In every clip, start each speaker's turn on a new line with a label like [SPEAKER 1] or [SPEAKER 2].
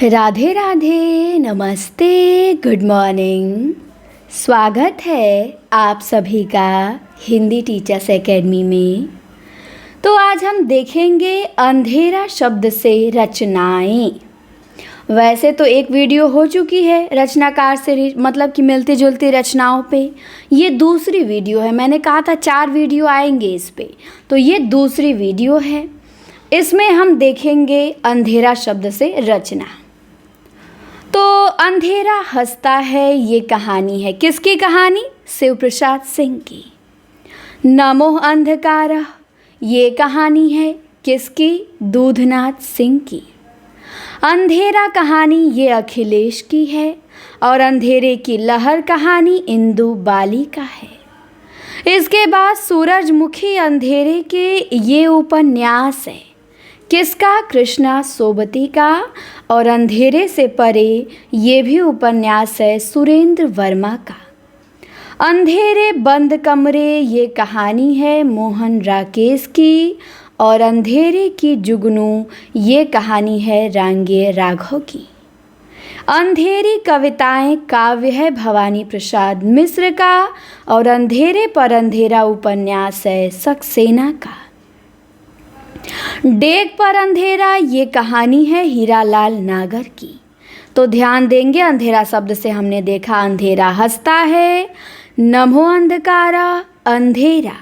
[SPEAKER 1] राधे राधे, नमस्ते, good morning. स्वागत है आप सभी का हिंदी टीचर्स एकेडमी में। तो आज हम देखेंगे अंधेरा शब्द से रचनाएं। वैसे तो एक वीडियो हो चुकी है रचनाकार से मतलब कि मिलती जुलती रचनाओं पे। ये दूसरी वीडियो है। मैंने कहा था 4 वीडियो आएंगे इस पे, तो ये दूसरी वीडियो है। इसमें हम देखेंगे अंधेरा शब्द से रचना। तो अंधेरा हंसता है, ये कहानी है। किसकी कहानी? शिव प्रसाद सिंह की। नमो अंधकारः, ये कहानी है किसकी? दूधनाथ सिंह की। अंधेरा कहानी ये अखिलेश की है और अंधेरे की लहर कहानी इंदु बाली का है। इसके बाद सूरजमुखी अंधेरे के ये उपन्यास है किसका? कृष्णा सोबती का। और अंधेरे से परे ये भी उपन्यास है सुरेंद्र वर्मा का। अंधेरे बंद कमरे ये कहानी है मोहन राकेश की। और अंधेरे की जुगनू ये कहानी है रांगे राघव की। अंधेरी कविताएं काव्य है भवानी प्रसाद मिश्र का। और अंधेरे पर अंधेरा उपन्यास है सक्सेना का। डेग पर अंधेरा ये कहानी है हीरालाल नागर की। तो ध्यान देंगे, अंधेरा शब्द से हमने देखा अंधेरा हंसता है, नमो अंधकारा अंधेरा,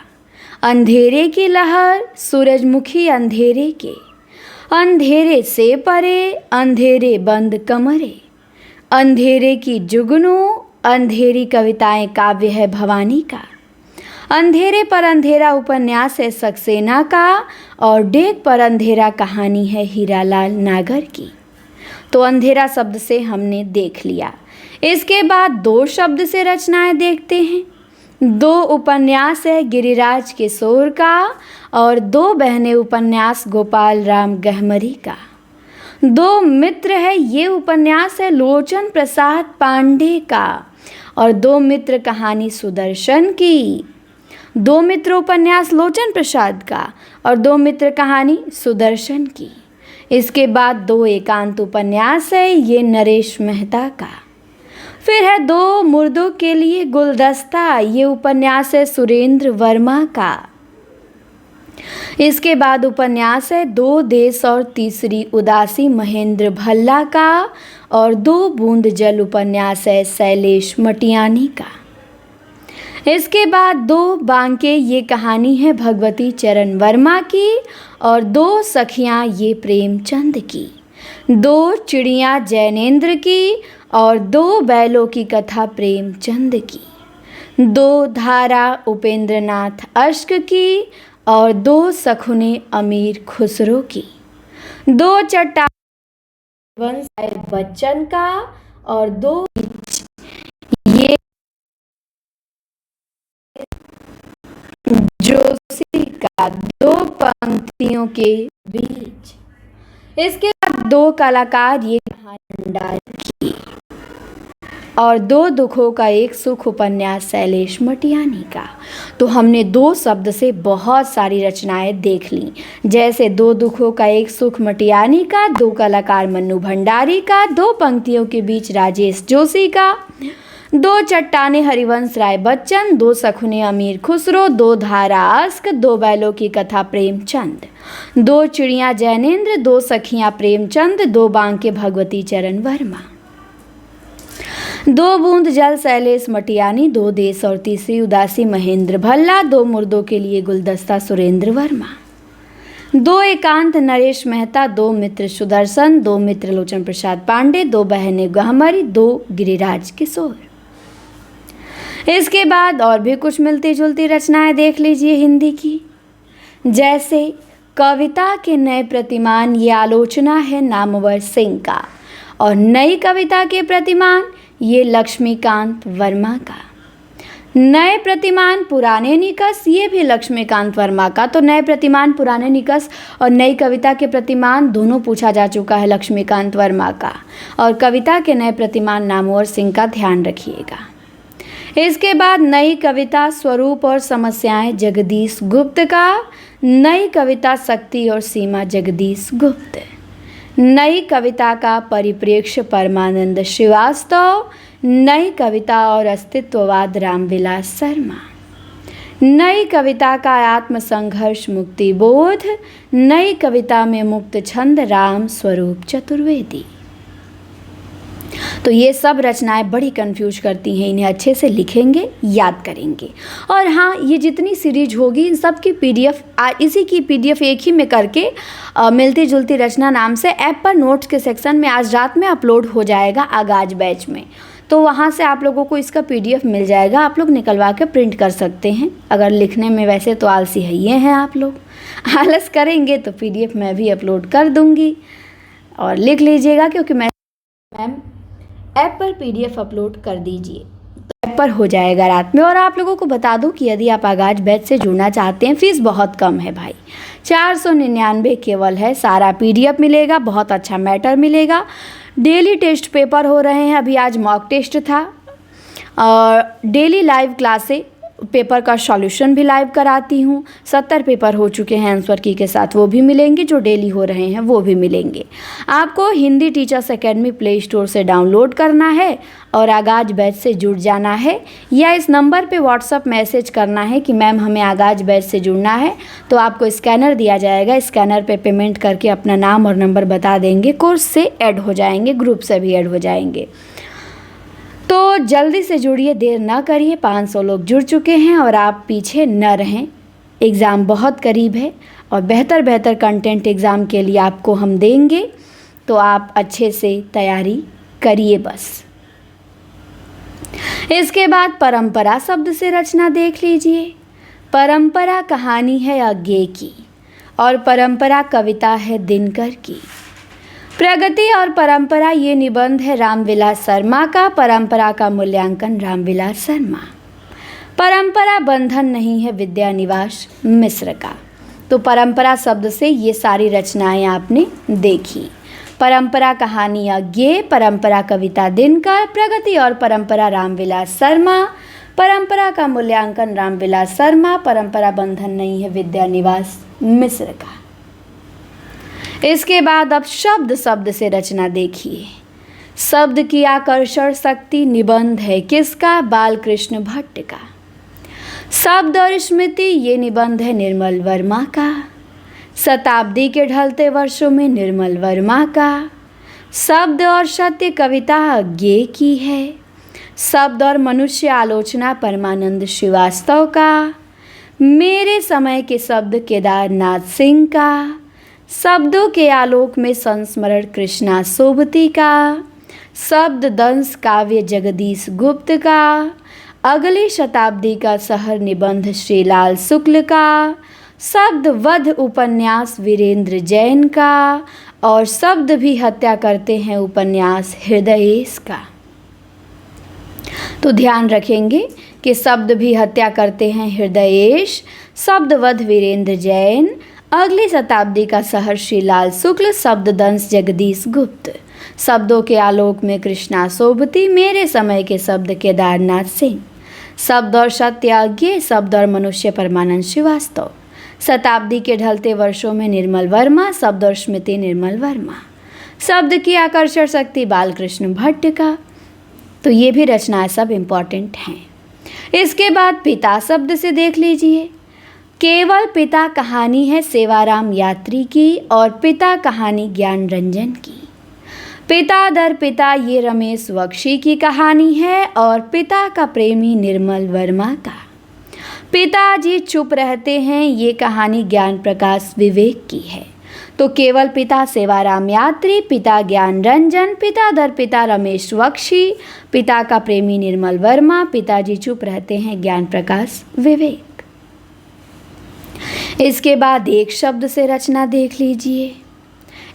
[SPEAKER 1] अंधेरे की लहर सूरजमुखी अंधेरे के, अंधेरे से परे अंधेरे बंद कमरे, अंधेरे की जुगनू, अंधेरी कविताएं काव्य है भवानी का। अंधेरे पर अंधेरा उपन्यास है सक्सेना का। और डेग पर अंधेरा कहानी है हीरालाल नागर की। तो अंधेरा शब्द से हमने देख लिया। इसके बाद 2 शब्द से रचनाएं देखते हैं। 2 उपन्यास है गिरिराज किशोर का और 2 बहनें उपन्यास गोपाल राम गहमरी का। 2 मित्र है ये उपन्यास है लोचन प्रसाद पांडे का। और 2 मित्र कहानी सुदर्शन की। 2 मित्र उपन्यास लोचन प्रसाद का और 2 मित्र कहानी सुदर्शन की। इसके बाद 2 एकांत उपन्यास है ये नरेश मेहता का। फिर है 2 मुर्दों के लिए गुलदस्ता, ये उपन्यास है सुरेंद्र वर्मा का। इसके बाद उपन्यास है 2 देश और तीसरी उदासी महेंद्र भल्ला का। और 2 बूंद जल उपन्यास है शैलेश मटियानी का। इसके बाद 2 बांके ये कहानी है भगवती चरण वर्मा की। और 2 सखियाँ ये प्रेमचंद की। 2 चिड़ियाँ जैनेन्द्र की और 2 बैलों की कथा प्रेमचंद की। 2 धारा उपेंद्रनाथ अश्क की और 2 सखुने अमीर खुसरो की। 2 चट्टान बच्चन का और 2 ये जोशी का 2 पंक्तियों के बीच। इसके बाद 2 कलाकार ये कहानी भंडार की और 2 दुखों का एक सुख उपन्यास शैलेश मटियानी का। तो हमने 2 शब्द से बहुत सारी रचनाएं देख ली, जैसे 2 दुखों का एक सुख मटियानी का, 2 कलाकार मन्नू भंडारी का, 2 पंक्तियों के बीच राजेश जोशी का, 2 चट्टाने हरिवंश राय बच्चन, 2 सखुने अमीर खुसरो, 2 धारा अश्क, 2 बैलों की कथा प्रेमचंद, 2 चिड़ियाँ जैनेन्द्र, 2 सखियाँ प्रेमचंद, 2 बांके भगवती चरण वर्मा, 2 बूंद जल शैलेश मटियानी, 2 देश और तीसरी उदासी महेंद्र भल्ला, 2 मुर्दों के लिए गुलदस्ता सुरेंद्र वर्मा, 2 एकांत नरेश मेहता, 2 मित्र सुदर्शन, 2 मित्र लोचन प्रसाद पांडे, 2 बहनें गहमरी, 2 गिरिराज किशोर। इसके बाद और भी कुछ मिलती जुलती रचनाएं देख लीजिए हिंदी की, जैसे कविता के नए प्रतिमान ये आलोचना है नामवर सिंह का। और नई कविता के प्रतिमान ये लक्ष्मीकांत वर्मा का। नए प्रतिमान पुराने निकष ये भी लक्ष्मीकांत वर्मा का। तो नए प्रतिमान पुराने निकष और नई कविता के प्रतिमान दोनों पूछा जा चुका है लक्ष्मीकांत वर्मा का। और कविता के नए प्रतिमान नामवर सिंह का ध्यान रखिएगा। इसके बाद नई कविता स्वरूप और समस्याएं जगदीश गुप्त का। नई कविता शक्ति और सीमा जगदीश गुप्त। नई कविता का परिप्रेक्ष्य परमानंद श्रीवास्तव, नई कविता और अस्तित्ववाद रामविलास शर्मा, नई कविता का आत्मसंघर्ष मुक्ति बोध, नई कविता में मुक्त छंद राम स्वरूप चतुर्वेदी। तो ये सब रचनाएं बड़ी कंफ्यूज करती हैं, इन्हें अच्छे से लिखेंगे, याद करेंगे। और हाँ, ये जितनी सीरीज होगी इन सब की पीडीएफ इसी की पीडीएफ एक ही में करके मिलती जुलती रचना नाम से ऐप पर नोट्स के सेक्शन में आज रात में अपलोड हो जाएगा आगाज बैच में। तो वहाँ से आप लोगों को इसका पीडीएफ मिल जाएगा, आप लोग निकलवा के प्रिंट कर सकते हैं। अगर लिखने में वैसे तो आलसी है ये हैं आप लोग, आलस करेंगे तो पीडीएफ मैं भी अपलोड कर दूँगी और लिख लीजिएगा, क्योंकि मैम ऐप पर पीडीएफ अपलोड कर दीजिए तो ऐप पर हो जाएगा रात में। और आप लोगों को बता दूं कि यदि आप आगाज बैच से जुड़ना चाहते हैं, फ़ीस बहुत कम है भाई, 499 केवल है। सारा पीडीएफ मिलेगा, बहुत अच्छा मैटर मिलेगा, डेली टेस्ट पेपर हो रहे हैं। अभी आज मॉक टेस्ट था और डेली लाइव क्लासे पेपर का सॉल्यूशन भी लाइव कराती हूँ। 70 पेपर हो चुके हैं आंसर की के साथ, वो भी मिलेंगे, जो डेली हो रहे हैं वो भी मिलेंगे। आपको Hindi teachers academy play store से डाउनलोड करना है और आगाज बैच से जुड़ जाना है, या इस नंबर पे व्हाट्सअप मैसेज करना है कि मैम हमें आगाज बैच से जुड़ना है। तो आपको स्कैनर दिया जाएगा, स्कैनर पे पेमेंट करके अपना नाम और नंबर बता देंगे, कोर्स से ऐड हो जाएंगे, ग्रुप से भी ऐड हो जाएंगे। तो जल्दी से जुड़िए, देर ना करिए। 500 लोग जुड़ चुके हैं और आप पीछे न रहें। एग्ज़ाम बहुत करीब है और बेहतर कंटेंट एग्ज़ाम के लिए आपको हम देंगे, तो आप अच्छे से तैयारी करिए बस। इसके बाद परंपरा शब्द से रचना देख लीजिए। परंपरा कहानी है अज्ञे की और परंपरा कविता है दिनकर की। प्रगति और परंपरा ये निबंध है रामविलास शर्मा का। परंपरा का मूल्यांकन रामविलास शर्मा। परंपरा बंधन नहीं है विद्यानिवास मिश्र का। तो परंपरा शब्द से ये सारी रचनाएं आपने देखी। परंपरा कहानी अज्ञे, परंपरा कविता दिनकर, प्रगति और परंपरा रामविलास शर्मा, परंपरा का मूल्यांकन रामविलास शर्मा, परंपरा बंधन नहीं है विद्यानिवास मिश्र का। इसके बाद अब शब्द से रचना देखिए। शब्द की आकर्षण शक्ति निबंध है किसका? बालकृष्ण भट्ट का। शब्द और स्मृति ये निबंध है निर्मल वर्मा का। शताब्दी के ढलते वर्षों में निर्मल वर्मा का। शब्द और सत्य कविता अज्ञे की है। शब्द और मनुष्य आलोचना परमानंद श्रीवास्तव का। मेरे समय के शब्द केदारनाथ सिंह का। शब्दों के आलोक में संस्मरण कृष्णा सोबती का। शब्द दंश काव्य जगदीश गुप्त का। अगली शताब्दी का शहर निबंध श्रीलाल शुक्ल का। शब्द वध उपन्यास वीरेंद्र जैन का। और शब्द भी हत्या करते हैं उपन्यास हृदयेश का। तो ध्यान रखेंगे कि शब्द भी हत्या करते हैं हृदयेश, शब्द वध वीरेंद्र जैन, अगली शताब्दी का शहर श्रीलाल शुक्ल, शब्द दंश जगदीश गुप्त, शब्दों के आलोक में कृष्णा सोबती, मेरे समय के शब्द केदारनाथ सिंह, शब्द और सत्य अज्ञे, शब्द और मनुष्य परमानंद श्रीवास्तव, शताब्दी के ढलते वर्षों में निर्मल वर्मा, शब्द और स्मृति निर्मल वर्मा, शब्द की आकर्षण शक्ति बालकृष्ण भट्ट का। तो ये भी रचनाएं सब इम्पॉर्टेंट हैं। इसके बाद पिता शब्द से देख लीजिए। केवल पिता कहानी है सेवाराम यात्री की और पिता कहानी ज्ञान रंजन की। पिता दर पिता ये रमेश बख्शी की कहानी है और पिता का प्रेमी निर्मल वर्मा का। पिताजी चुप रहते हैं ये कहानी ज्ञान प्रकाश विवेक की है। तो केवल पिता सेवाराम यात्री, पिता ज्ञान रंजन, पिता दर पिता रमेश बख्शी, पिता का प्रेमी निर्मल वर्मा, पिताजी चुप रहते हैं ज्ञान प्रकाश विवेक। इसके बाद एक शब्द से रचना देख लीजिए।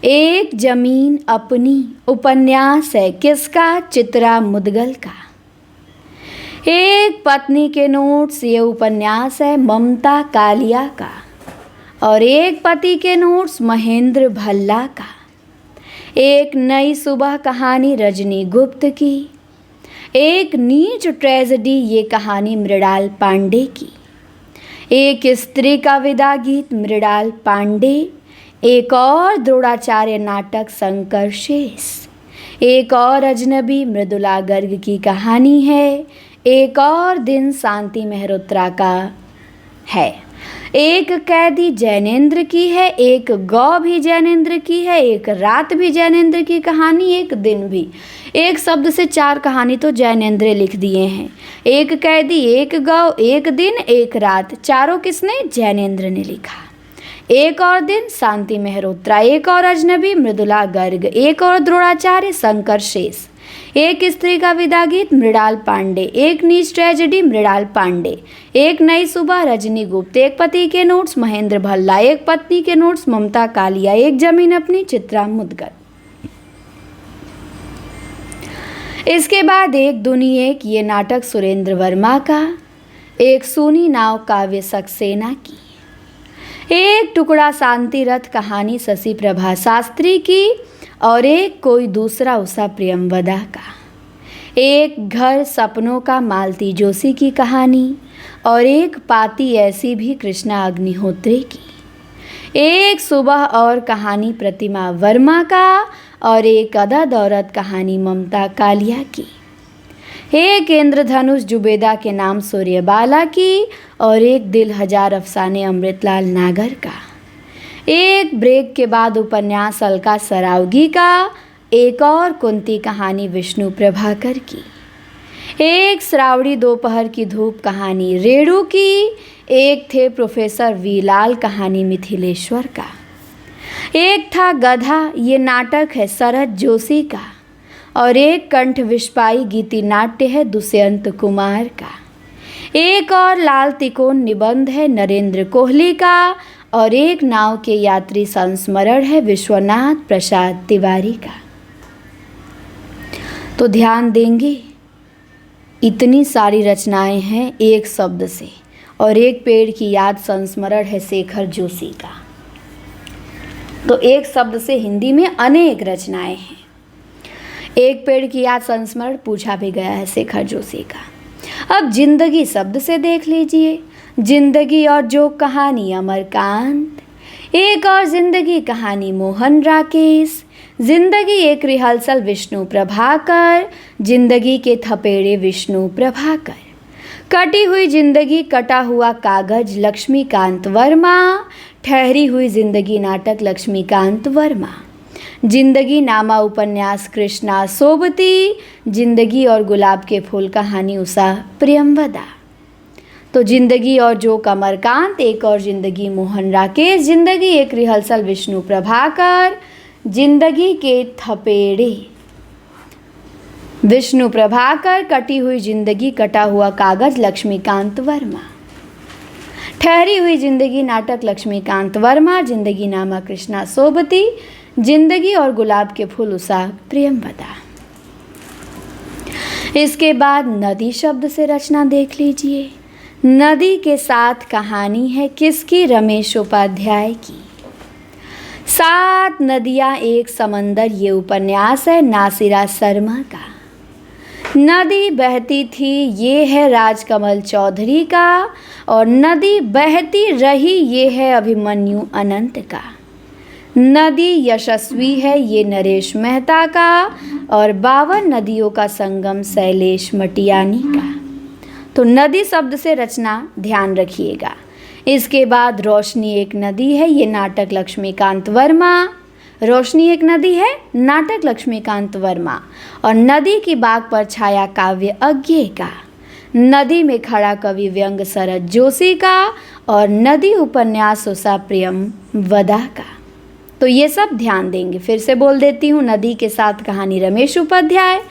[SPEAKER 1] एक जमीन अपनी उपन्यास है किसका? चित्रा मुदगल का। एक पत्नी के नोट्स ये उपन्यास है ममता कालिया का। और एक पति के नोट्स महेंद्र भल्ला का। एक नई सुबह कहानी रजनी गुप्त की। एक नीच ट्रेजेडी ये कहानी मृणाल पांडे की। एक स्त्री का विदा गीत मृणाल पांडे। एक और द्रोणाचार्य नाटक संकरशेष, एक और अजनबी मृदुला गर्ग की कहानी है, एक और दिन शांति मेहरोत्रा का है, एक कैदी जैनेन्द्र की है, एक गौ भी जैनेन्द्र की है, एक रात भी जैनेन्द्र की कहानी, एक दिन भी। एक शब्द से 4 कहानी तो जैनेन्द्र लिख दिए हैं। एक कैदी, एक गौ, एक दिन, एक रात, चारों किसने? जैनेन्द्र ने लिखा। एक और दिन शांति मेहरोत्रा, एक और अजनबी मृदुला गर्ग, एक और द्रोणाचार्य संकरशेष, एक स्त्री का विदा गीत मृणाल पांडे, एक नीच ट्रेजेडी मृणाल पांडे, एक नई सुबह रजनी गुप्त, एक पति के नोट्स महेंद्र भल्ला, एक पत्नी के नोट्स ममता कालिया, एक जमीन अपनी चित्रा मुदगल। इसके बाद एक दुनी एक, ये नाटक सुरेंद्र वर्मा का, एक सूनी नाव काव्य सक्सेना की, एक टुकड़ा शांति रथ कहानी शशि प्रभा शास्त्री की, और एक कोई दूसरा उषा प्रियमवदा का, एक घर सपनों का मालती जोशी की कहानी, और एक पाती ऐसी भी कृष्णा अग्निहोत्री की, एक सुबह और कहानी प्रतिमा वर्मा का, और एक अदद औरत कहानी ममता कालिया की, एक इंद्रधनुष जुबेदा के नाम सूर्यबाला की, और एक दिल हजार अफसाने अमृतलाल नागर का, एक ब्रेक के बाद उपन्यास अलका सरावगी का, एक और कुंती कहानी विष्णु प्रभाकर की, एक श्रावणी दोपहर की धूप कहानी रेणु की, एक थे प्रोफेसर वी लाल कहानी मिथिलेश्वर का, एक था गधा, ये नाटक है शरद जोशी का, और एक कंठ विस्पाई गीति नाट्य है दुष्यंत कुमार का, एक और लाल तिकोन निबंध है नरेंद्र कोहली का, और एक नाव के यात्री संस्मरण है विश्वनाथ प्रसाद तिवारी का। तो ध्यान देंगे, इतनी सारी रचनाएं हैं एक शब्द से, और एक पेड़ की याद संस्मरण है शेखर जोशी का। तो एक शब्द से हिंदी में अनेक रचनाएं हैं। एक पेड़ की याद संस्मरण पूछा भी गया है शेखर जोशी का। अब जिंदगी शब्द से देख लीजिए, जिंदगी और जो कहानी अमरकांत, एक और जिंदगी कहानी मोहन राकेश, जिंदगी एक रिहर्सल विष्णु प्रभाकर, जिंदगी के थपेड़े विष्णु प्रभाकर, कटी हुई जिंदगी कटा हुआ कागज लक्ष्मीकांत वर्मा, ठहरी हुई जिंदगी नाटक लक्ष्मीकांत वर्मा, जिंदगी नामा उपन्यास कृष्णा सोबती, जिंदगी और गुलाब के फूल कहानी उषा प्रियमवदा। तो जिंदगी और जो कमरकांत, एक और जिंदगी मोहन राकेश, जिंदगी एक रिहर्सल विष्णु प्रभाकर, जिंदगी के थपेड़े विष्णु प्रभाकर, कटी हुई जिंदगी कटा हुआ कागज लक्ष्मीकांत वर्मा, ठहरी हुई जिंदगी नाटक लक्ष्मीकांत वर्मा, जिंदगी नामा कृष्णा सोबती, जिंदगी और गुलाब के फूल उषा प्रियमवदा। इसके बाद नदी शब्द से रचना देख लीजिए। नदी के साथ कहानी है किसकी? रमेश उपाध्याय की। 7 नदियाँ एक समंदर, ये उपन्यास है नासिरा शर्मा का। नदी बहती थी, ये है राजकमल चौधरी का, और नदी बहती रही, ये है अभिमन्यु अनंत का। नदी यशस्वी है, ये नरेश मेहता का, और 52 नदियों का संगम शैलेश मटियानी का। तो नदी शब्द से रचना ध्यान रखिएगा। इसके बाद रोशनी एक नदी है, ये नाटक लक्ष्मीकांत वर्मा। रोशनी एक नदी है, नाटक लक्ष्मीकांत वर्मा। और नदी की बाग पर छाया काव्य अज्ञे का। नदी में खड़ा कवि व्यंग शरद जोशी का, और नदी उपन्यास उषा प्रियमवदा का। तो ये सब ध्यान देंगे। फिर से बोल देती हूँ, नदी के साथ कहानी रमेश उपाध्याय,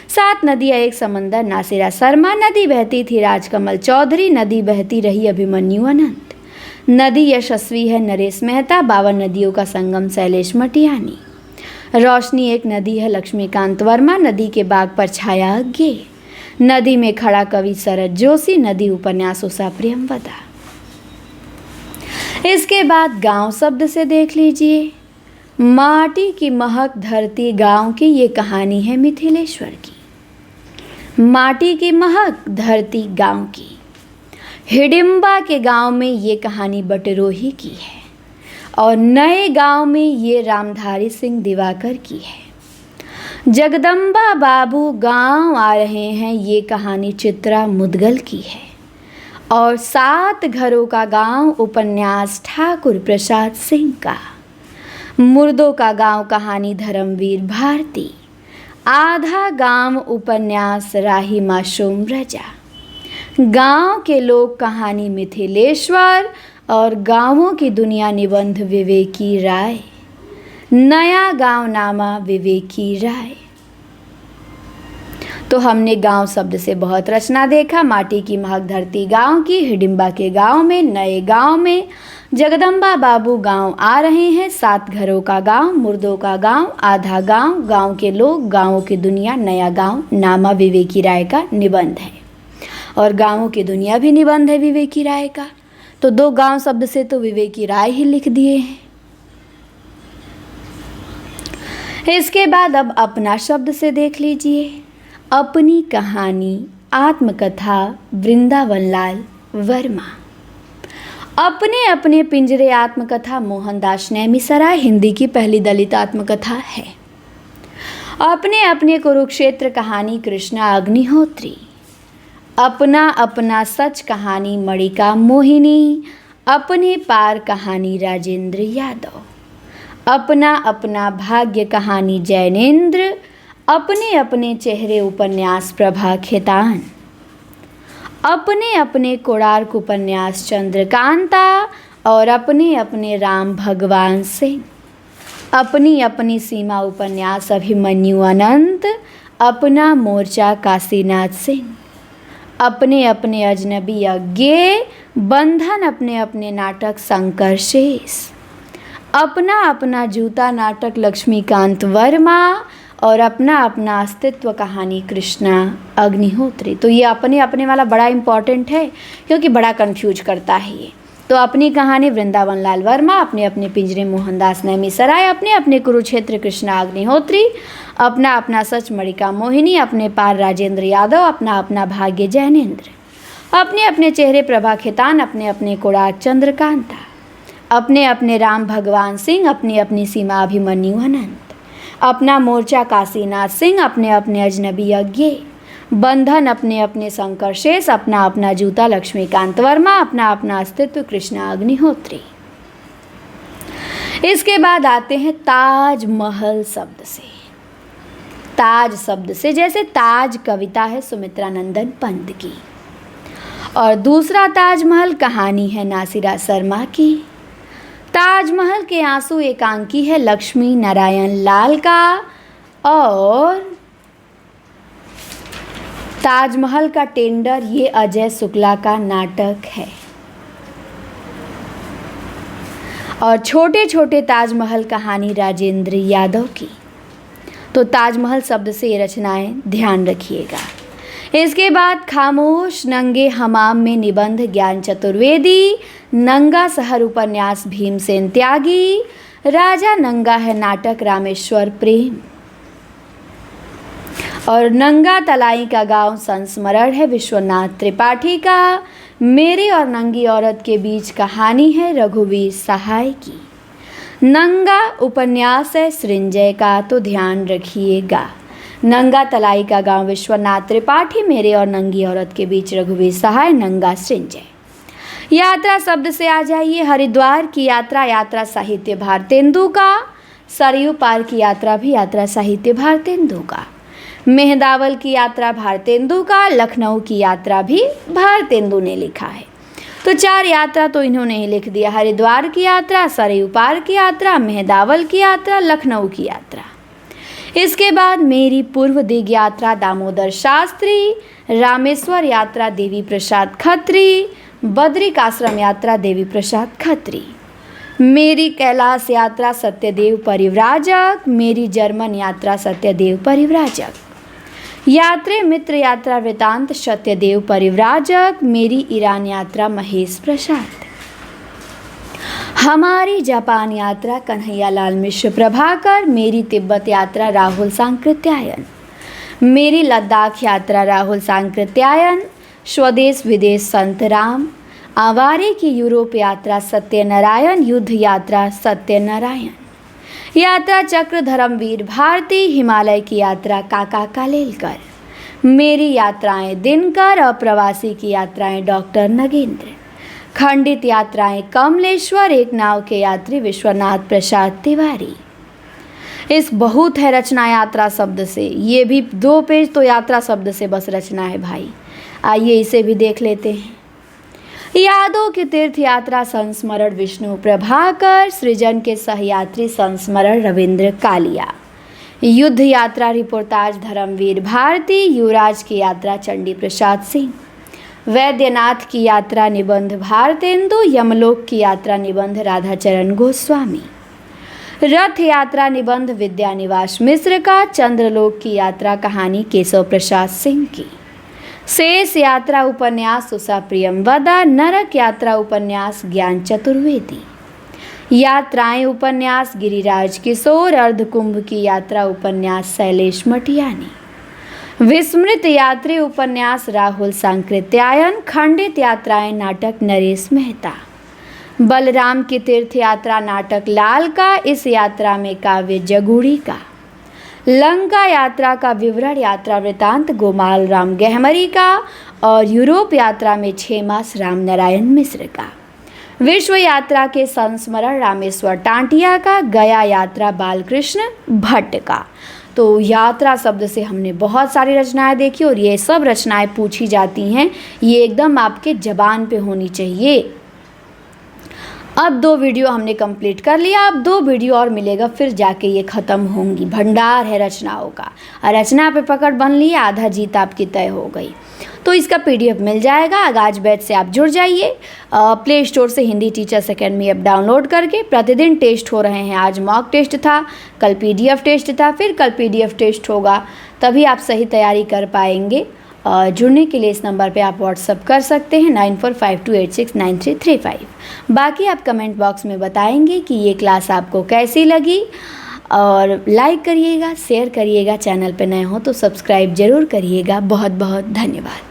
[SPEAKER 1] 7 नदियाँ एक समंदर नासिरा शर्मा, नदी बहती थी राजकमल चौधरी, नदी बहती रही अभिमन्यु अनंत, नदी यशस्वी है नरेश मेहता, 52 नदियों का संगम शैलेश मटियानी। रोशनी एक नदी है लक्ष्मीकांत वर्मा, नदी के बाग पर छाया अज्ञे, नदी में खड़ा कवि शरद जोशी, नदी उपन्यास उषा प्रियमवदा। इसके बाद गांव शब्द से देख लीजिए। माटी की महक धरती गांव की, ये कहानी है मिथिलेश्वर की। माटी की महक धरती गांव की। हिडिंबा के गांव में ये कहानी बटरोही की है। और नए गांव में ये रामधारी सिंह दिवाकर की है। जगदम्बा बाबू गांव आ रहे हैं, ये कहानी चित्रा मुदगल की है। और 7 घरों का गांव उपन्यास ठाकुर प्रसाद सिंह का। मुर्दों का गांव कहानी धर्मवीर भारती। आधा गांव उपन्यास राही मासूम रजा। गांव के लोग कहानी मिथिलेश्वर और गांवों की दुनिया निबंध विवेकी राय। नया गांव नामा विवेकी राय। तो हमने गांव शब्द से बहुत रचना देखा। माटी की महक धरती गांव की, हिडिंबा के गांव में, नए गांव में, जगदम्बा बाबू गांव आ रहे हैं, 7 घरों का गांव, मुर्दों का गांव, आधा गांव, गांव के लोग, गांवों की दुनिया, नया गांव नामा विवेकी राय का निबंध है। और गांवों की दुनिया भी निबंध है विवेकी राय का। तो 2 गांव शब्द से तो विवेकी राय ही लिख दिए हैं। इसके बाद अब अपना शब्द से देख लीजिए। अपनी कहानी आत्मकथा वृंदावन लाल वर्मा। अपने अपने पिंजरे आत्मकथा मोहनदास नैमिषारण्य हिंदी की पहली दलित आत्मकथा है। अपने अपने कुरुक्षेत्र कहानी कृष्णा अग्निहोत्री। अपना अपना सच कहानी मणिका मोहिनी। अपने पार कहानी राजेंद्र यादव। अपना अपना भाग्य कहानी जैनेन्द्र। अपने अपने चेहरे उपन्यास प्रभा खेतान। अपने अपने कोणार्क उपन्यास चंद्रकांता। और अपने अपने राम भगवान सिंह। अपनी अपनी सीमा उपन्यास अभिमन्यु अनंत। अपना मोर्चा काशीनाथ सिंह। अपने अपने अजनबी अज्ञे बंधन। अपने अपने नाटक शंकर शेष। अपना अपना जूता नाटक लक्ष्मीकांत वर्मा। और अपना अपना अस्तित्व कहानी कृष्णा अग्निहोत्री। तो ये अपने अपने वाला बड़ा इम्पॉर्टेंट है क्योंकि बड़ा कंफ्यूज करता है ये। तो अपनी कहानी वृंदावन लाल वर्मा। अपने अपने पिंजरे मोहनदास नैमिषारण्य। अपने अपने कुरुक्षेत्र कृष्णा अग्निहोत्री। अपना अपना सच मणिका मोहिनी। अपने पार राजेंद्र यादव। अपना अपना भाग्य जैनेन्द्र। अपने अपने चेहरे प्रभा खेतान। अपने अपने कोणार्क चंद्रकांता। अपने अपने राम भगवान सिंह। अपनी अपनी सीमा अभिमन्यु अनंत। अपना मोर्चा काशीनाथ सिंह। अपने अपने अजनबी अज्ञे बंधन। अपने अपने शंकर शेष। अपना अपना जूता लक्ष्मीकांत वर्मा। अपना अपना अस्तित्व कृष्णा अग्निहोत्री। इसके बाद आते हैं ताजमहल शब्द से। ताज शब्द से, जैसे ताज कविता है सुमित्रा नंदन पंत की, और दूसरा ताजमहल कहानी है नासिरा शर्मा की। ताजमहल के आंसू एकांकी है लक्ष्मी नारायण लाल का। और ताजमहल का टेंडर ये अजय शुक्ला का नाटक है। और छोटे छोटे ताजमहल कहानी राजेंद्र यादव की। तो ताजमहल शब्द से ये रचनाएं ध्यान रखिएगा। इसके बाद खामोश नंगे हमाम में निबंध ज्ञान चतुर्वेदी। नंगा शहर उपन्यास भीमसेन त्यागी। राजा नंगा है नाटक रामेश्वर प्रेम। और नंगा तलाई का गांव संस्मरण है विश्वनाथ त्रिपाठी का। मेरे और नंगी औरत के बीच कहानी है रघुवीर सहाय की। नंगा उपन्यास है सृंजय का, तो ध्यान रखिएगा। नंगा तलाई का गांव विश्वनाथ त्रिपाठी। मेरे और नंगी औरत के बीच रघुवीर सहाय। नंगा सृंजय। यात्रा शब्द से आ जाइए। हरिद्वार की यात्रा यात्रा साहित्य भारतेंदु का। सरयू पार की यात्रा भी यात्रा साहित्य भारतेंदु का। मेहदावल की यात्रा भारतेंदु का। लखनऊ की यात्रा भी भारतेंदु ने लिखा है। तो 4 यात्रा तो इन्होंने ही लिख दिया। हरिद्वार की यात्रा, सरयू पार की यात्रा, मेहदावल की यात्रा, लखनऊ की यात्रा। इसके बाद मेरी पूर्व दिग यात्रा दामोदर शास्त्री। रामेश्वर यात्रा देवी प्रसाद खत्री। बद्रिकाश्रम यात्रा देवी प्रसाद खत्री। मेरी कैलाश यात्रा सत्यदेव परिव्राजक। मेरी जर्मन यात्रा सत्यदेव परिव्राजक। यात्रे मित्र यात्रा वृतांत सत्यदेव परिव्राजक। मेरी ईरान यात्रा महेश प्रसाद। हमारी जापान यात्रा कन्हैयालाल मिश्र प्रभाकर। मेरी तिब्बत यात्रा राहुल सांकृत्यायन। मेरी लद्दाख यात्रा राहुल सांकृत्यायन। स्वदेश विदेश संत राम। आवारे की यूरोप यात्रा सत्यनारायण, युद्ध यात्रा सत्यनारायण, यात्रा चक्र धर्मवीर भारती, हिमालय की यात्रा काका कालेलकर, मेरी यात्राएं दिनकर, अप्रवासी की यात्राएं डॉक्टर नगेंद्र, खंडित यात्राएं कमलेश्वर, एक नाव के यात्री विश्वनाथ प्रसाद तिवारी। इस बहुत है रचना यात्रा शब्द से, ये भी 2 पेज तो यात्रा शब्द से बस रचना है भाई। आइए इसे भी देख लेते हैं। यादों की तीर्थ यात्रा संस्मरण विष्णु प्रभाकर, सृजन के सहयात्री संस्मरण रविंद्र कालिया, युद्ध यात्रा रिपोर्टाज धर्मवीर भारती, युवराज की यात्रा चंडी प्रसाद सिंह, वैद्यनाथ की यात्रा निबंध भारतेंदु, यमलोक की यात्रा निबंध राधाचरण गोस्वामी, रथ यात्रा निबंध विद्यानिवास मिश्र का, चंद्रलोक की यात्रा कहानी केशव प्रसाद सिंह की, शेष यात्रा उपन्यास उषा प्रियमवदा, नरक यात्रा उपन्यास ज्ञान चतुर्वेदी, यात्राएं उपन्यास गिरिराज किशोर, अर्धकुंभ की यात्रा उपन्यास शैलेश मटियानी, विस्मृत यात्री उपन्यास राहुल सांकृत्यायन, खंडित यात्राएं नाटक नरेश मेहता, बलराम की तीर्थ यात्रा नाटक लाल का, इस यात्रा में काव्य जगूड़ी का, लंका यात्रा का विवरण यात्रा वृतांत गोमाल राम गहमरी का, और यूरोप यात्रा में 6 मास राम नारायण मिश्र का, विश्व यात्रा के संस्मरण रामेश्वर टांटिया का, गया यात्रा बालकृष्ण भट्ट का। तो यात्रा शब्द से हमने बहुत सारी रचनाएं देखी और ये सब रचनाएं पूछी जाती हैं, ये एकदम आपके ज़बान पे होनी चाहिए। अब 2 वीडियो हमने कंप्लीट कर लिया, अब 2 वीडियो और मिलेगा, फिर जाके ये ख़त्म होंगी। भंडार है रचनाओं का, और रचना पे पकड़ बन ली, आधा जीत आपकी तय हो गई। तो इसका PDF मिल जाएगा, आगाज बैच से आप जुड़ जाइए। प्ले स्टोर से Hindi teachers academy app download करके प्रतिदिन टेस्ट हो रहे हैं। आज मॉक टेस्ट था, कल PDF टेस्ट था, फिर कल PDF टेस्ट होगा, तभी आप सही तैयारी कर पाएंगे। जुड़ने के लिए इस नंबर पे आप व्हाट्सअप कर सकते हैं 9452869335। बाकी आप कमेंट बॉक्स में बताएंगे कि ये क्लास आपको कैसी लगी, और लाइक करिएगा, शेयर करिएगा, चैनल पे नए हो तो सब्सक्राइब ज़रूर करिएगा। बहुत बहुत धन्यवाद।